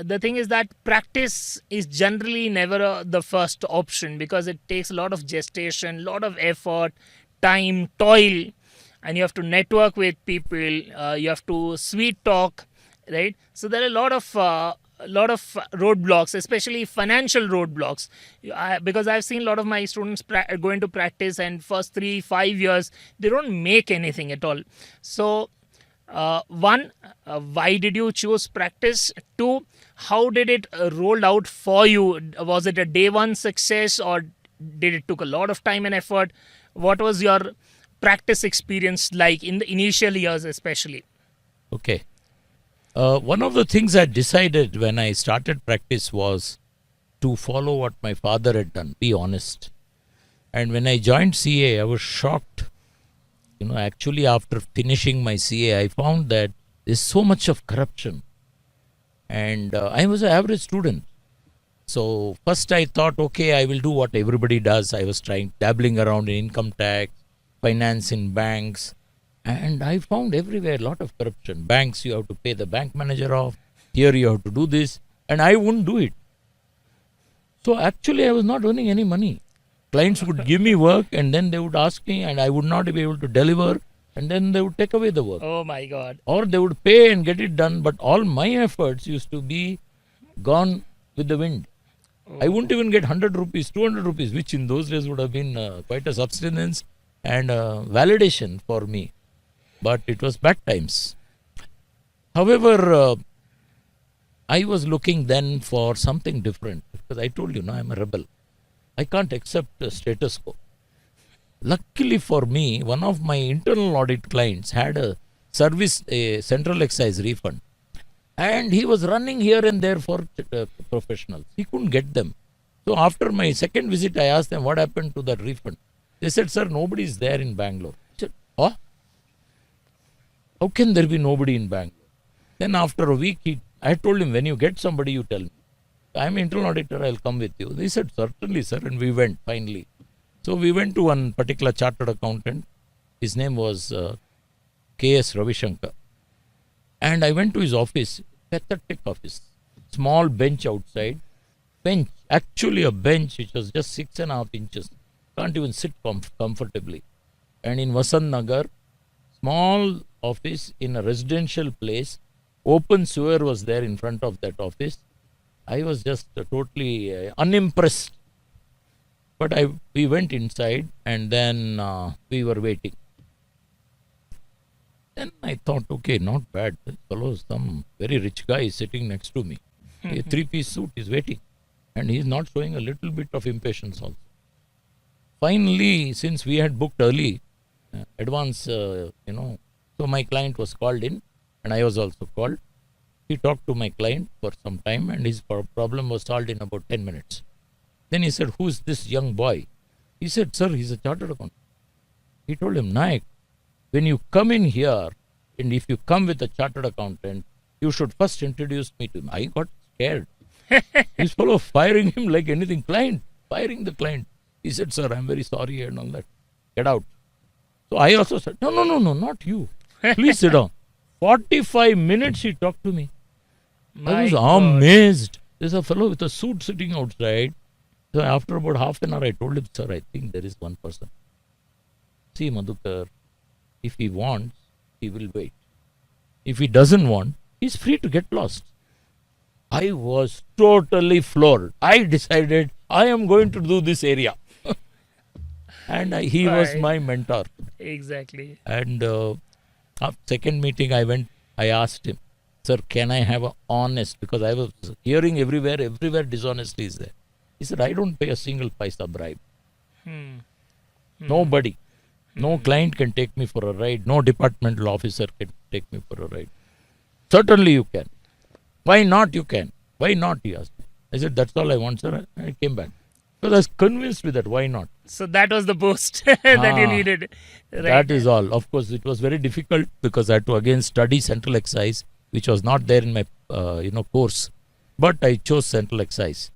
the thing is that practice is generally never the first option, because it takes a lot of gestation, lot of effort, time, toil, and you have to network with people. You have to sweet talk, right? So there are a lot of roadblocks, especially financial roadblocks. Because I've seen a lot of my students go into practice, and first 3 5 years they don't make anything at all. So one, why did you choose practice? Two, how did it roll out for you? Was it a day one success, or did it took a lot of time and effort? What was your practice experience like in the initial years, especially? Okay. One of the things I decided when I started practice was to follow what my father had done, be honest. And when I joined CA, I was shocked. Actually, after finishing my CA, I found that there's so much of corruption. And I was an average student. So first I thought, okay, I will do what everybody does. I was dabbling around in income tax, finance in banks, and I found everywhere a lot of corruption. Banks, you have to pay the bank manager off. Here you have to do this, and I wouldn't do it. So actually, I was not earning any money. Clients would give me work, and then they would ask me, and I would not be able to deliver, and then they would take away the work. Oh my God. Or they would pay and get it done, but all my efforts used to be gone with the wind. I wouldn't even get 100 rupees, 200 rupees, which in those days would have been quite a subsistence and validation for me. But it was bad times. However, I was looking then for something different, because I told you, I'm a rebel. I can't accept the status quo. Luckily for me, one of my internal audit clients had a central excise refund. And he was running here and there for professionals. He couldn't get them. So after my second visit, I asked them what happened to that refund. They said, sir, nobody is there in Bangalore. I said, oh, how can there be nobody in Bangalore? Then after a week, I told him, when you get somebody, you tell me. I'm an internal auditor, I'll come with you. They said, certainly, sir. And we went finally. So we went to one particular chartered accountant. His name was K.S. Ravishankar. And I went to his office, pathetic office, small bench outside. Bench, actually a bench which was just 6.5 inches. Can't even sit comfortably. And in Vasant Nagar, small office in a residential place, open sewer was there in front of that office. I was just totally unimpressed. But we went inside, and then we were waiting. Then I thought, okay, not bad. This fellow, some very rich guy is sitting next to me. A three-piece suit is waiting. And he's not showing a little bit of impatience also. Finally, since we had booked early, advance, so my client was called in, and I was also called. He talked to my client for some time, and his problem was solved in about 10 minutes. Then he said, who's this young boy? He said, sir, he's a chartered accountant. He told him, Naik, when you come in here, and if you come with a chartered accountant, you should first introduce me to him. I got scared. This fellow firing him like anything. Client, firing the client. He said, sir, I'm very sorry and all that. Get out. So I also said, no, not you. Please sit down. 45 minutes he talked to me. I was amazed. There's a fellow with a suit sitting outside. So after about half an hour, I told him, sir, I think there is one person. See, Madhukar, if he wants, he will wait. If he doesn't want, he's free to get lost. I was totally floored. I decided I am going to do this area. And he was my mentor. Exactly. And second meeting I asked him, sir, can I have a honest, because I was hearing everywhere dishonesty is there. He said, I don't pay a single paisa bribe. Nobody. No client can take me for a ride. No departmental officer can take me for a ride. Certainly you can. Why not you can? Why not, he asked me. I said, that's all I want, sir. I came back. Because I was convinced with that. Why not? So that was the boost that you needed. Right? That is all. Of course, it was very difficult because I had to again study central excise, which was not there in my course. But I chose central excise.